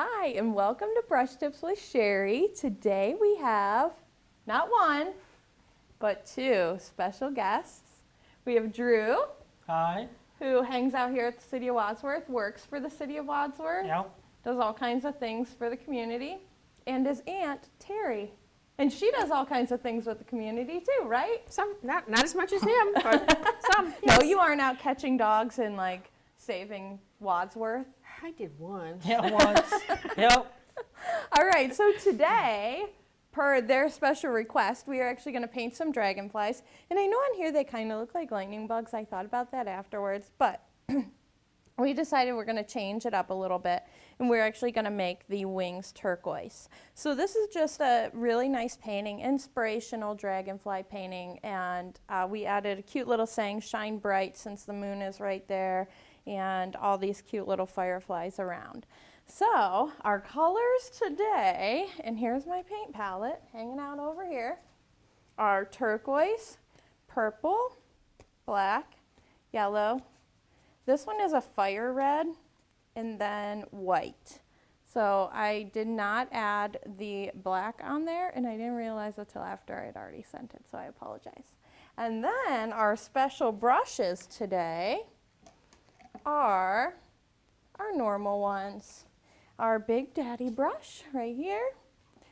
Hi, and welcome to Brush Tips with Cheri. Today we have not one, but two special guests. We have Drew. Hi. Who hangs out here at the City of Wadsworth, works for the City of Wadsworth. Yep. Does all kinds of things for the community. And his aunt, Cheri. And she does all kinds of things with the community too, right? Some, not as much as him, but some. Yes. No, you aren't out catching dogs and like saving Wadsworth. I did once. Yeah, once. Yep. All right, so today, per their special request, we are actually going to paint some dragonflies. And I know on here they kind of look like lightning bugs. I thought about that afterwards, but we decided we're going to change it up a little bit, and we're actually going to make the wings turquoise. So this is just a really nice painting, inspirational dragonfly painting, and we added a cute little saying, "Shine bright," since the moon is right there, and all these cute little fireflies around. So our colors today, and here's my paint palette hanging out over here, are turquoise, purple, black, yellow. This one is a fire red, and then white. So I did not add the black on there, and I didn't realize until after I'd already sent it, so I apologize. And then our special brushes today are our normal ones. Our Big Daddy brush right here.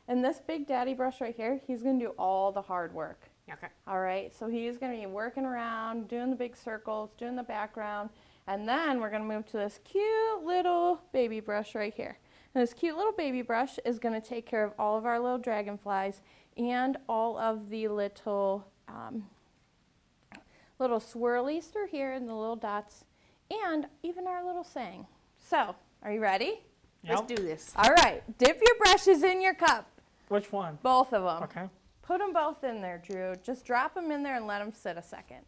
And this Big Daddy brush right here, he's going to do all the hard work. Okay. All right, so he's going to be working around, doing the big circles, doing the background, and then we're going to move to this cute little baby brush right here. And this cute little baby brush is going to take care of all of our little dragonflies and all of the little swirlies through here and the little dots, and even our little saying. So, are you ready? Yep. Let's do this. All right, dip your brushes in your cup. Which one? Both of them. Okay. Put them both in there, Drew. Just drop them in there and let them sit a second.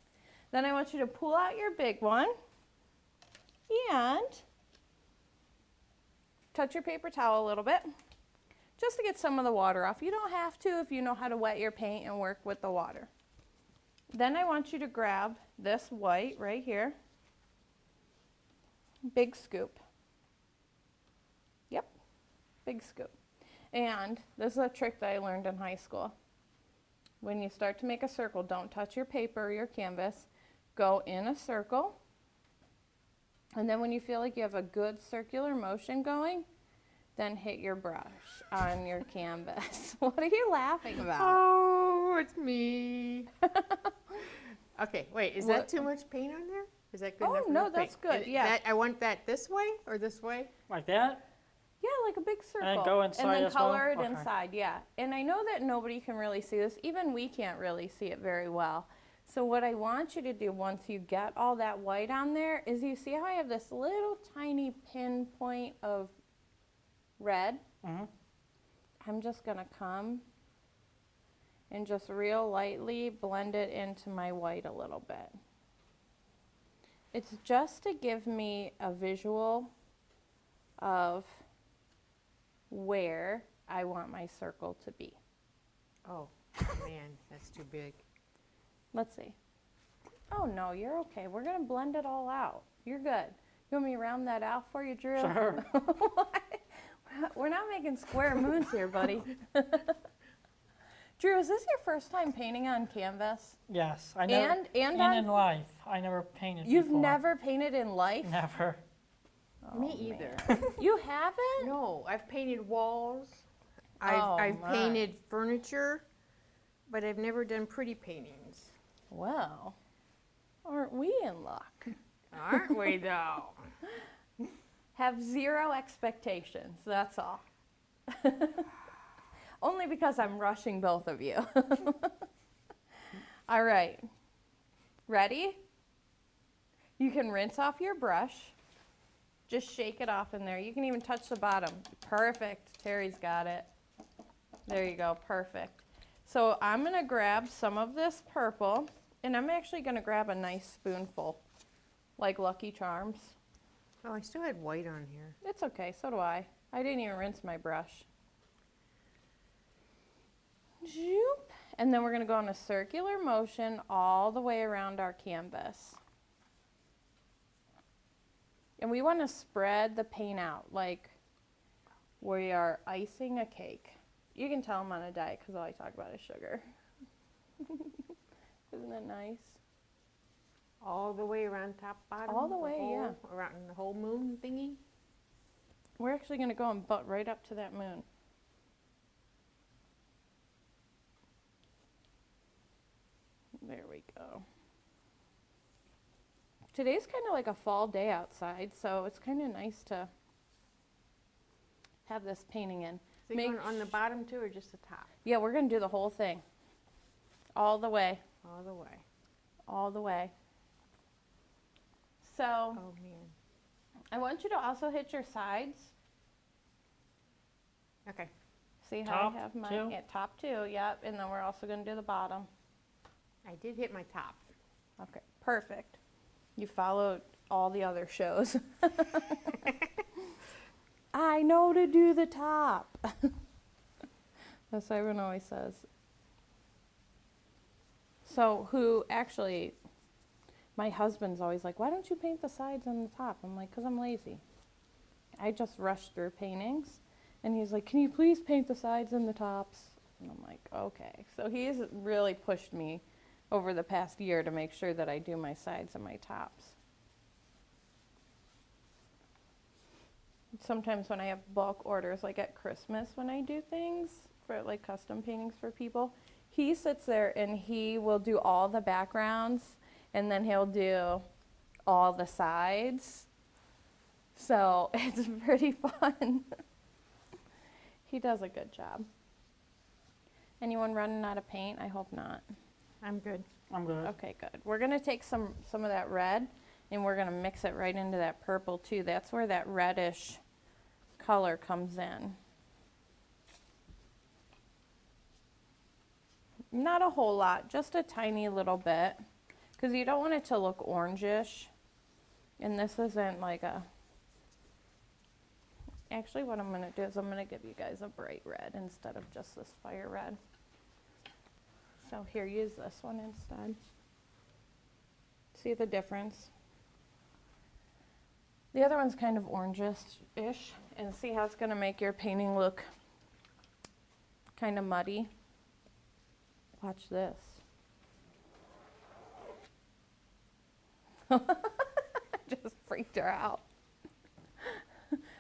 Then I want you to pull out your big one and touch your paper towel a little bit just to get some of the water off. You don't have to if you know how to wet your paint and work with the water. Then I want you to grab this white right here. Big scoop. Yep, big scoop. And this is a trick that I learned in high school. When you start to make a circle, don't touch your paper or your canvas. Go in a circle. And then when you feel like you have a good circular motion going, then hit your brush on your canvas. What are you laughing about? Oh, it's me. Okay, wait, is that too much paint on there? Is that good enough? Oh, no, enough that's paint? good, yeah. I want that this way or this way? Like that? Yeah, like a big circle. And go inside and then as well? color it Okay. inside, yeah. And I know that nobody can really see this. Even we can't really see it very well. So what I want you to do once you get all that white on there is you see how I have this little tiny pinpoint of red? Mm-hmm. I'm just going to come and just real lightly blend it into my white a little bit. It's just to give me a visual of where I want my circle to be. Oh, man, that's too big. Let's see. Oh, no, you're okay. We're going to blend it all out. You're good. You want me to round that out for you, Drew? Sure. We're not making square moons here, buddy. Drew, is this your first time painting on canvas? Yes. I never. And in life. I never painted You've before. never painted in life? Never. Oh, Me either. You haven't? No, I've painted walls. Oh, I've my. painted furniture, but I've never done pretty paintings. Well, aren't we in luck? Aren't we, though? Have zero expectations, that's all. Only because I'm rushing both of you. All right, ready? You can rinse off your brush. Just shake it off in there. You can even touch the bottom. Perfect, Terry's got it. There you go, perfect. So I'm gonna grab some of this purple, and I'm actually gonna grab a nice spoonful, like Lucky Charms. Oh, I still had white on here. It's okay, so do I. I didn't even rinse my brush. Zoop. And then we're going to go in a circular motion all the way around our canvas. And we want to spread the paint out, like We are icing a cake. You can tell I'm on a diet because all I talk about is sugar. Isn't that nice? All the way around top, bottom? All the way, yeah. Around the whole moon thingy? We're actually going to go and butt right up to that moon. There we go. Today's kind of like a fall day outside, so it's kind of nice to have this painting in. Is it going on the bottom too, or just the top? Yeah, we're going to do the whole thing. All the way. All the way. All the way. So, Oh, man. I want you to also hit your sides. Okay. See how Top I have mine? two? Yeah, top two, yep. And then we're also going to do the bottom. I did hit my top. Okay, perfect. You followed all the other shows. I know to do the top. That's what everyone always says. So my husband's always like, why don't you paint the sides and the top? I'm like, because I'm lazy. I just rush through paintings. And he's like, can you please paint the sides and the tops? And I'm like, okay. So he's really pushed me over the past year to make sure that I do my sides and my tops. Sometimes when I have bulk orders, like at Christmas when I do things for like custom paintings for people, he sits there and he will do all the backgrounds and then he'll do all the sides. So it's pretty fun. He does a good job. Anyone running out of paint? I hope not. I'm good. I'm good. Okay, good. We're going to take some of that red and we're going to mix it right into that purple too. That's where that reddish color comes in. Not a whole lot, just a tiny little bit, because you don't want it to look orangish. And this isn't like a... Actually, what I'm going to do is I'm going to give you guys a bright red instead of just this fire red. So here, use this one instead. See the difference? The other one's kind of orangish-ish, and see how it's going to make your painting look kind of muddy? Watch this. Just freaked her out.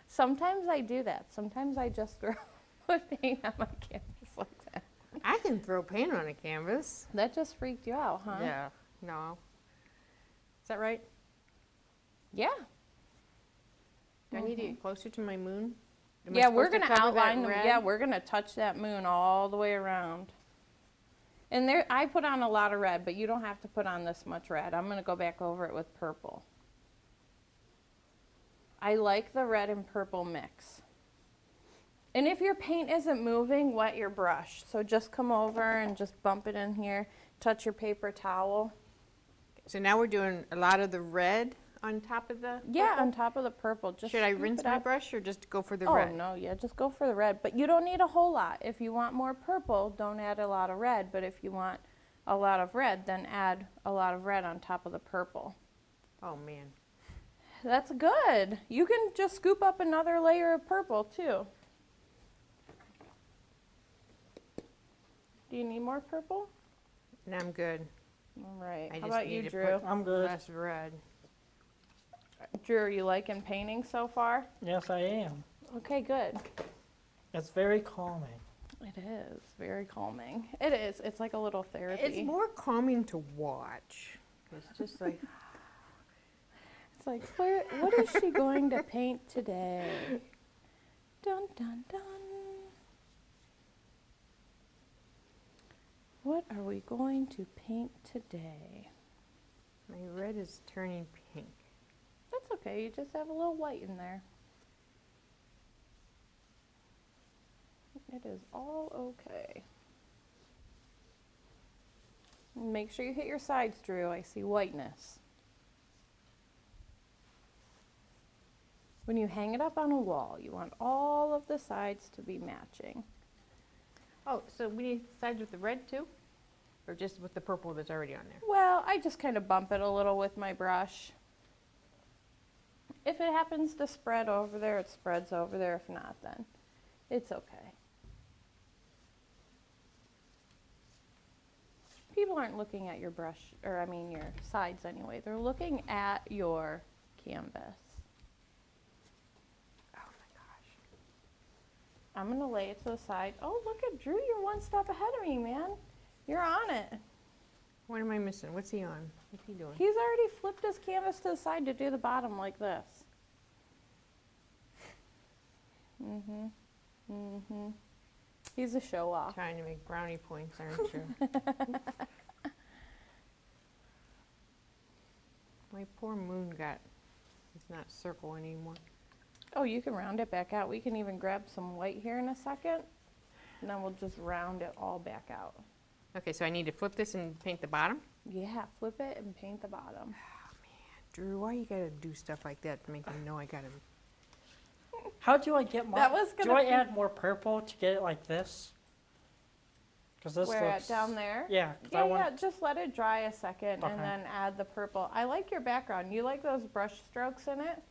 Sometimes I do that. Sometimes I just put paint on my canvas like that. I can throw paint on a canvas. That just freaked you out, huh? Yeah. No. Is that right? Yeah. Do I need to get closer to my moon? Am I Yeah, we're supposed going to cover that outline them. red? Yeah, we're going to touch that moon all the way around. And there, I put on a lot of red, but you don't have to put on this much red. I'm going to go back over it with purple. I like the red and purple mix. And if your paint isn't moving, wet your brush. So just come over and just bump it in here. Touch your paper towel. So now we're doing a lot of the red on top of the Yeah, purple? on top of the purple. Just Should I scoop rinse it my up. brush or just go for the Oh, red? no, yeah, just go for the red. But you don't need a whole lot. If you want more purple, don't add a lot of red. But if you want a lot of red, then add a lot of red on top of the purple. Oh, man. That's good. You can just scoop up another layer of purple, too. Do you need more purple? No, I'm good. All right. I How just about need you, to Drew? I'm good. Less red. Drew, are you liking painting so far? Yes, I am. Okay, good. It's very calming. It is very calming. It is. It's like a little therapy. It's more calming to watch. It's just like, It's like, what is she going to paint today? Dun, dun, dun. What are we going to paint today? my red is turning pink. That's okay. You just have a little white in there. It is all okay. Make sure you hit your sides, Drew. I see whiteness. When you hang it up on a wall, you want all of the sides to be matching. Oh, so we need sides with the red too? Or just with the purple that's already on there? Well, I just kind of bump it a little with my brush. If it happens to spread over there, it spreads over there. If not, then It's okay. People aren't looking at your brush, or I mean your sides anyway. They're looking at your canvas. Oh my gosh. I'm going to lay it to the side. Oh, look at Drew. You're one step ahead of me, man. You're on it. What am I missing? What's he on? What's he doing? He's already flipped his canvas to the side to do the bottom like this. He's a show off. Trying to make brownie points, aren't you? My poor moon it's not circle anymore. Oh, you can round it back out. We can even grab some white here in a second, and then we'll just round it all back out. Okay, so I need to flip this and paint the bottom? Yeah, flip it and paint the bottom. Drew, why you gotta do stuff like that to make me know I gotta... How do I get my? That was Do gonna I be- add more purple to get it like this? Because this Where looks at, down there? Yeah. 'Cause I Yeah, want, yeah, just let it dry a second Okay. and then add the purple. I like your background. You like those brush strokes in it?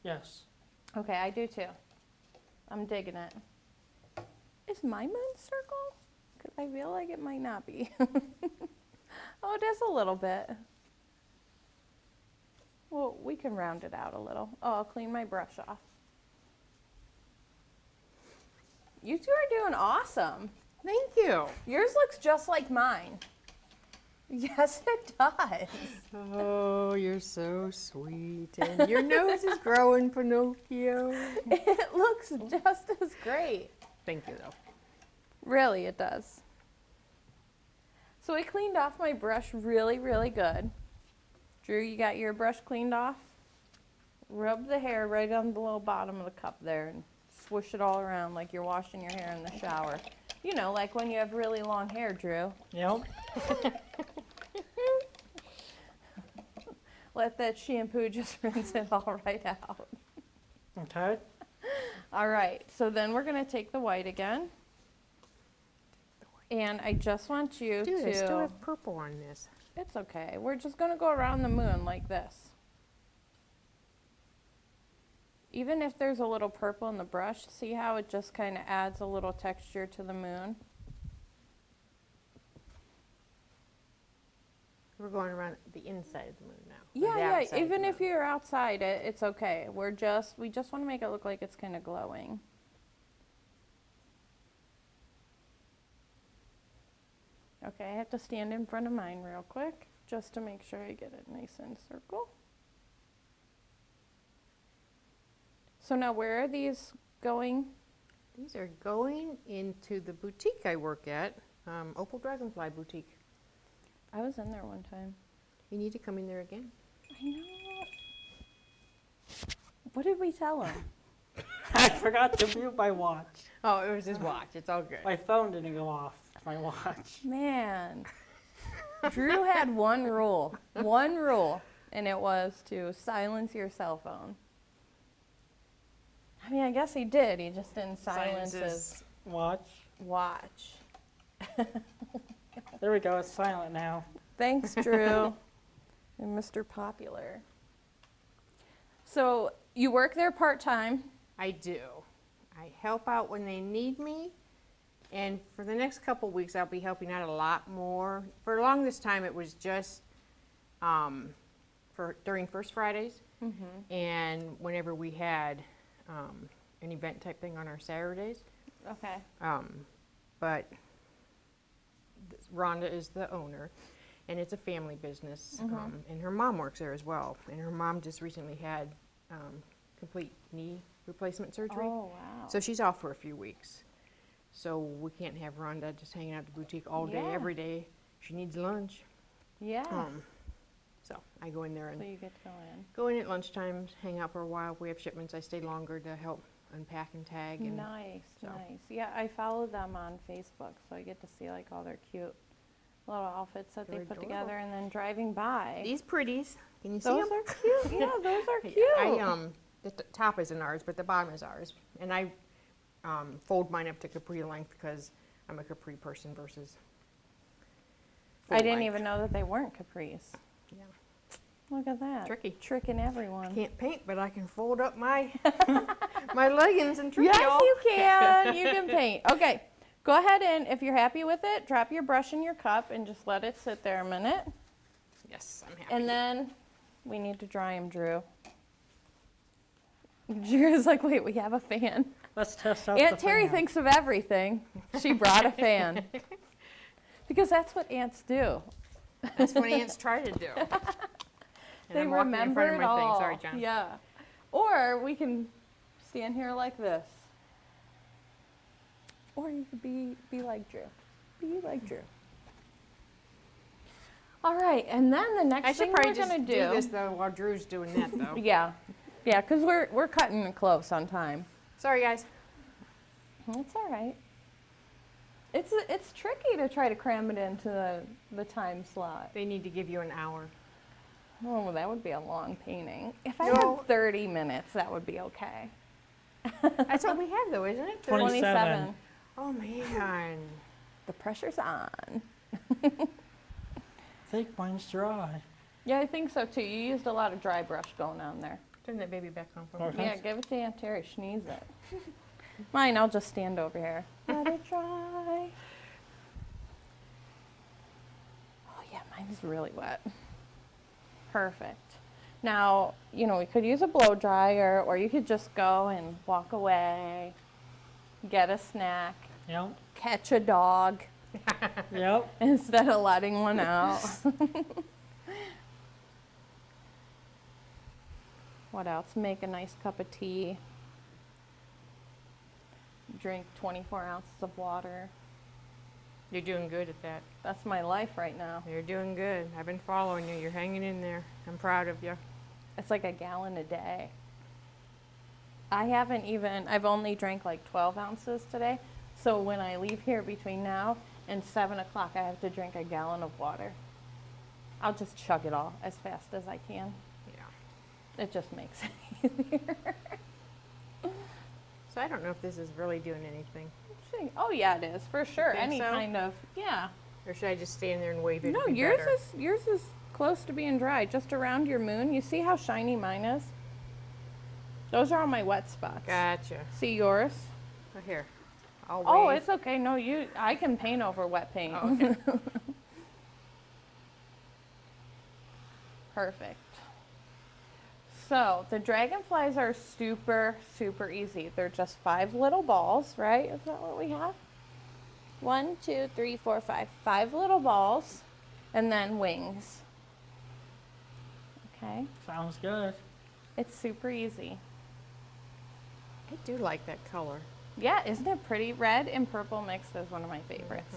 Yes. Okay, I do too. I'm digging it. Is my moon circle? Because I feel like it might not be. Oh, it is a little bit. Well, we can round it out a little. Oh, I'll clean my brush off. You two are doing awesome. Thank you. Yours looks just like mine. Yes, it does. Oh, you're so sweet. And your nose is growing, Pinocchio. It looks just as great. Thank you, though. Really, it does. So I cleaned off my brush really, really good. Drew, you got your brush cleaned off? Rub the hair right on the little bottom of the cup there and swoosh it all around like you're washing your hair in the shower. You know, like when you have really long hair, Drew. Yep. Let that shampoo just rinse it all right out. Okay. All right, so then we're gonna take the white again. And I just want you Dude, I still to, have purple on this. it's okay, we're just gonna go around the moon like this. Even if there's a little purple in the brush, see how it just kind of adds a little texture to the moon? We're going around the inside of the moon now. or Yeah, the yeah, outside of the even if moon. you're outside, it's okay. We just want to make it look like it's kind of glowing. Okay, I have to stand in front of mine real quick, just to make sure I get it nice and circle. So now where are these going? These are going into the boutique I work at, Opal Dragonfly Boutique. I was in there one time. You need to come in there again. I know. What did we tell him? I forgot to mute my watch. Oh, it was his watch. It's all good. My phone didn't go off. My watch. Man, Drew had one rule, and it was to silence your cell phone. I mean, I guess he did. He just didn't silence his Watch. watch. There we go. It's silent now. Thanks, Drew. And Mr. Popular. So you work there part-time. I do. I help out when they need me. And for the next couple weeks, I'll be helping out a lot more. For the longest time, it was just during First Fridays. And whenever we had an event type thing on our Saturdays. Okay. But Rhonda is the owner, and it's a family business. And her mom works there as well. And her mom just recently had complete knee replacement surgery. Oh, wow. So she's off for a few weeks. So we can't have Rhonda just hanging out at the boutique all day, Yeah. every day. She needs lunch. Yeah. So I go in there So and you get to go in. go in at lunchtime, hang out for a while. If we have shipments, I stay longer to help unpack and tag. And Nice, so- nice. Yeah, I follow them on Facebook, so I get to see like all their cute little outfits that they They're put adorable. together, and then driving by. These pretties, can you see Those them? are cute. Yeah, those are cute. The top isn't ours, but the bottom is ours. And I fold mine up to capri length because I'm a capri person versus I full didn't length. even know that they weren't capris. Yeah. Look at that. Tricky. Tricking everyone. Can't paint, but I can fold up my My leggings and trio. Yes, you can. You can paint. Okay, go ahead and if you're happy with it, drop your brush in your cup and just let it sit there a minute. Yes, I'm happy. And then we need to dry them, Drew. Drew's like, wait, we have a fan. Let's test out Aunt the Terry fan. thinks of everything. She brought a fan. Because that's what ants do. That's what ants try to do. And They I'm walking in remember front it of my all. thing. Sorry, John. Yeah. Or we can stand here like this. Or you could be like Drew. Be like Drew. All right, and then the next I thing should probably we're just gonna do this though while Drew's doing that though. Yeah, yeah, because we're cutting it close on time. Sorry, guys. That's all right. It's tricky to try to cram it into the time slot. They need to give you an hour. Oh, well, that would be a long painting. If I No. had 30 minutes, that would be okay. That's what we have though, isn't it? 27. Oh man. The pressure's on. I think mine's dry. Yeah, I think so too. You used a lot of dry brush going on there. Turn that baby back on for me. Okay. Yeah, give it to Aunt Terry. She needs it. Mine, I'll just stand over here. Let it dry. Oh yeah, mine's really wet. Perfect. Now, you know, we could use a blow dryer or you could just go and walk away, get a snack, Yep. catch a dog Yep. instead of letting one out. What else? Make a nice cup of tea. Drink 24 ounces of water. You're doing good at that. That's my life right now. You're doing good. I've been following you. You're hanging in there. I'm proud of you. It's like a gallon a day. I've only drank like 12 ounces today. So when I leave here between now and 7 o'clock, I have to drink a gallon of water. I'll just chug it all as fast as I can. Yeah. It just makes it easier. So I don't know if this is really doing anything. Oh yeah, it is for sure. think Any so? kind of, yeah. Or should I just stand there and wave it? No, It'd be yours better. is close to being dry, just around your moon. You see how shiny mine is? Those are all my wet spots. Gotcha. See yours? Oh, here. I'll Oh, wave. it's okay. No, I can paint over wet paint. Oh, okay. Perfect. So the dragonflies are super, super easy. They're just 5 little balls, right? Is that what we have? 1, 2, 3, 4, 5. 5 little balls, and then wings. Okay, Sounds good. it's super easy. I do like that color. Yeah, isn't it pretty? Red and purple mixed is one of my favorites.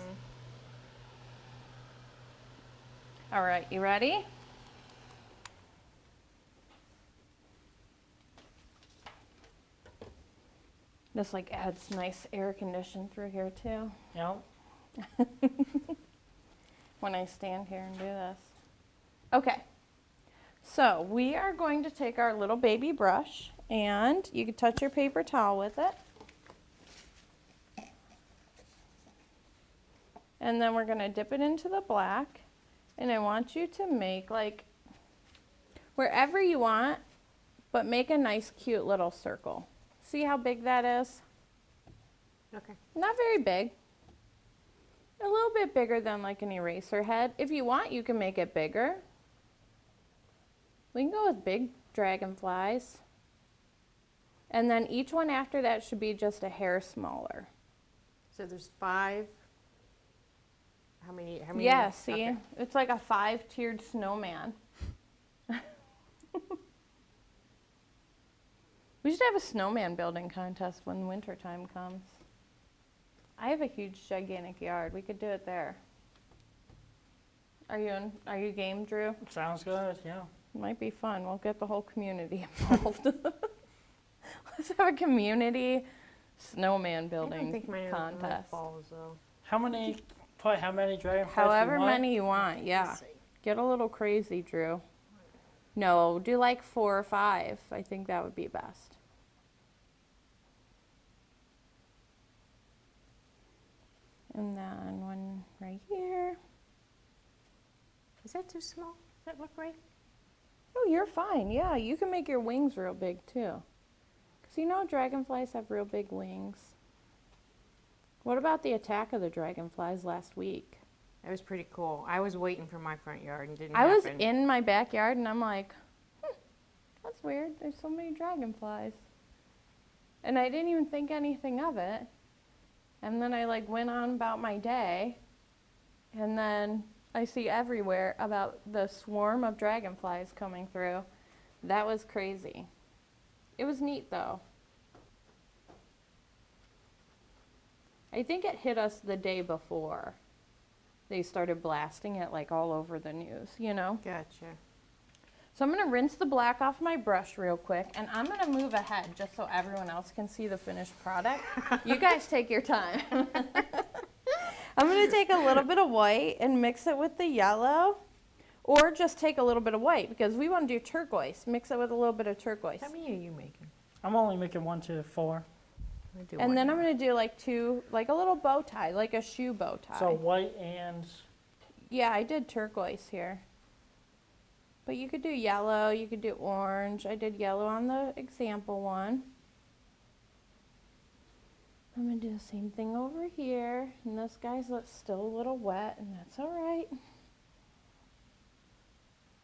All right, you ready? This like adds nice air condition through here too. Yep. When I stand here and do this. Okay, so we are going to take our little baby brush and you can touch your paper towel with it. And then we're gonna dip it into the black and I want you to make like wherever you want, but make a nice cute little circle. See how big that is? Okay. Not very big. A little bit bigger than like an eraser head. If you want, you can make it bigger. We can go with big dragonflies. And then each one after that should be just a hair smaller. So there's 5. How many? Yeah, see? Okay. It's like a 5-tiered snowman. We should have a snowman building contest when winter time comes. I have a huge, gigantic yard. We could do it there. Are you game, Drew? Sounds good. Yeah. Might be fun. We'll get the whole community involved. Let's have a community snowman I building don't think mine are like contest. balls though. How many dragonflies? However you want? many you want, yeah. Let's see. Get a little crazy, Drew. No, do like 4 or 5. I think that would be best. And then one right here. Is that too small? Does that look right? Oh, you're fine. Yeah, you can make your wings real big too. So you know dragonflies have real big wings. What about the attack of the dragonflies last week? That was pretty cool. I was waiting for my front yard and didn't I was happen. in my backyard and I'm like, that's weird. There's so many dragonflies. And I didn't even think anything of it. And then I like went on about my day. And then I see everywhere about the swarm of dragonflies coming through. That was crazy. It was neat though. I think it hit us the day before. They started blasting it like all over the news, you know? Gotcha. So I'm going to rinse the black off my brush real quick, and I'm going to move ahead just so everyone else can see the finished product. You guys take your time. I'm going to take a little bit of white and mix it with the yellow, or just take a little bit of white because we want to do turquoise. Mix it with a little bit of turquoise. How many are you making? I'm only making 1 to 4. I do And one then I'm more. going to do like two, like a little bow tie, like a shoe bow tie. So white and, Yeah, I did turquoise here. But you could do yellow, you could do orange. I did yellow on the example one. I'm going to do the same thing over here. And this guy's still a little wet, and that's all right.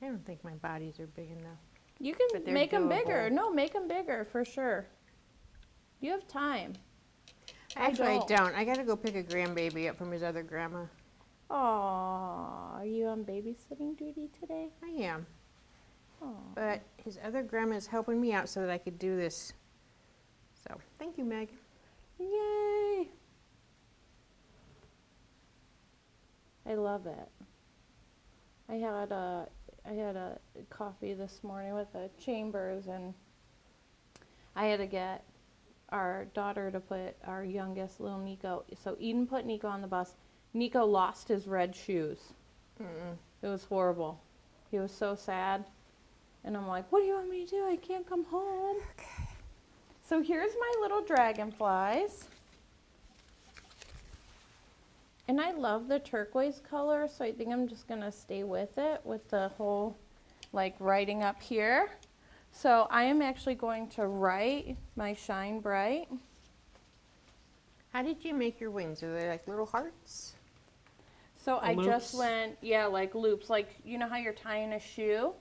I don't think my bodies are big enough. You can But they're make them bigger. doable. No, make them bigger for sure. You have time. Actually, I don't. don't. I gotta go pick a grandbaby up from his other grandma. Aw, are you on babysitting duty today? I am. Aw. But his other grandma is helping me out so that I could do this. So, thank you, Meg. Yay! I love it. I had a coffee this morning with the Chambers, and I had to get our daughter to put our youngest little Nico. So Eden put Nico on the bus. Nico lost his red shoes. It was horrible. He was so sad. And I'm like, what do you want me to do? I can't come home. Okay. So here's my little dragonflies. And I love the turquoise color, so I think I'm just going to stay with it with the whole, like, writing up here. So I am actually going to write my Shine Bright. How did you make your wings? Are they like little hearts? So I just Loops? went, yeah, like loops, like, you know how you're tying a shoe?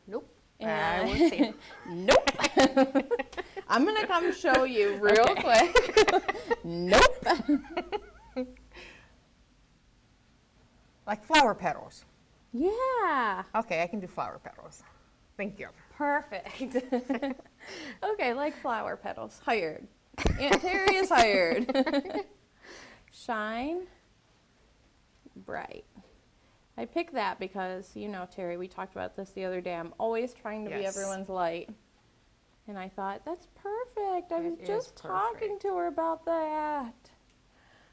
Nope. I And will see. nope. I'm going to come show you real quick. Nope. Like flower petals. Yeah. Okay, I can do flower petals. Thank you. Perfect. Okay, like flower petals. Hired. Aunt Terry is hired. Shine Bright. I picked that because, you know, Terry, we talked about this the other day. I'm always trying to be Yes. everyone's light. And I thought, that's perfect. I was It is just talking perfect. to her about that.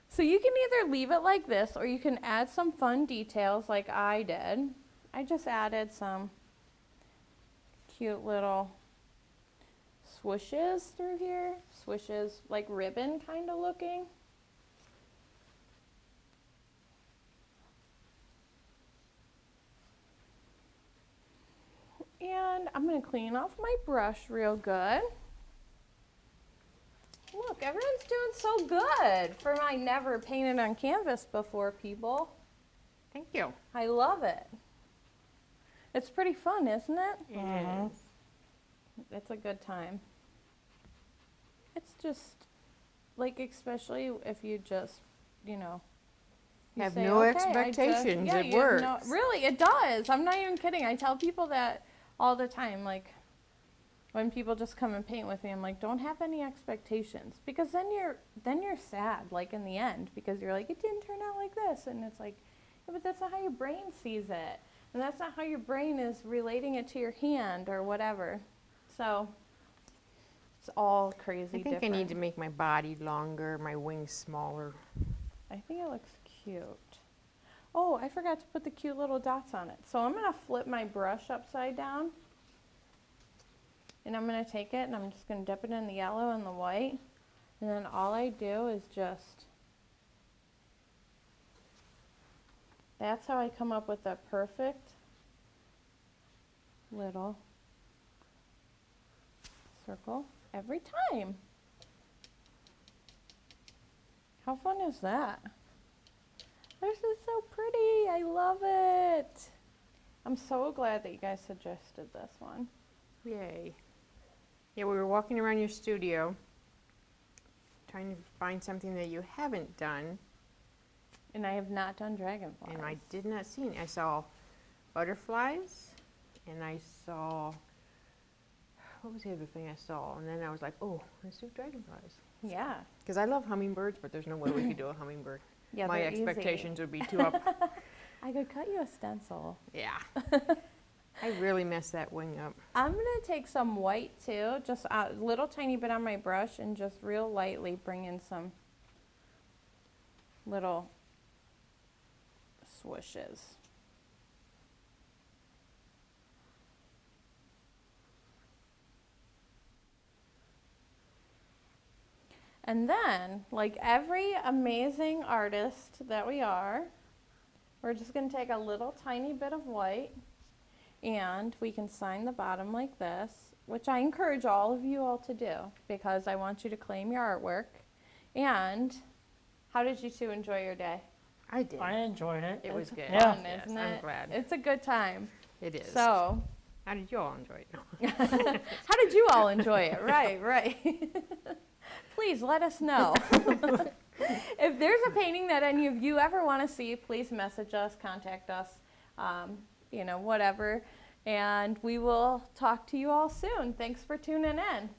So you can either leave it like this or you can add some fun details like I did. I just added some cute little swooshes through here. Swooshes like ribbon kind of looking. And I'm going to clean off my brush real good. Look, everyone's doing so good for my never painted on canvas before people. Thank you. I love it. It's pretty fun, isn't it? It is. It's a good time. It's just, like, especially if you just, you know, you Have say, no "Okay, I just-" expectations, Yeah, it you works. know- really, it does. I'm not even kidding. I tell people that all the time. Like, when people just come and paint with me, I'm like, don't have any expectations, because then you're sad, like, in the end, because you're like, it didn't turn out like this, and it's like, yeah, but that's not how your brain sees it, and that's not how your brain is relating it to your hand or whatever. So it's all crazy I think different. I need to make my body longer, my wings smaller. I think it looks cute. Oh, I forgot to put the cute little dots on it. So I'm going to flip my brush upside down. And I'm going to take it and I'm just going to dip it in the yellow and the white. And then all I do is just, that's how I come up with a perfect little circle. every time. How fun is that? This is so pretty. I love it. I'm so glad that you guys suggested this one. Yay. Yeah, we were walking around your studio trying to find something that you haven't done, And I have not done dragonflies. and I did not see any. I saw butterflies, and I saw, what was the other thing I saw? And then I was like, oh, let's do dragonflies. Yeah. Because I love hummingbirds, but there's no way we could do a hummingbird. Yeah, My they're easy. expectations would be too up. I could cut you a stencil. Yeah. I really messed that wing up. I'm going to take some white too, just a little tiny bit on my brush and just real lightly bring in some little swooshes. And then, like every amazing artist that we are, we're just going to take a little tiny bit of white and we can sign the bottom like this, which I encourage all of you all to do because I want you to claim your artwork. And how did you two enjoy your day? I did. I enjoyed it. It was good. Yeah. Fun, Yes, isn't I'm it? glad. It's a good time. It is. So, How did you all enjoy it? how did you all enjoy it? Right, right. Please let us know. If there's a painting that any of you ever want to see, please message us, contact us, whatever. And we will talk to you all soon. Thanks for tuning in.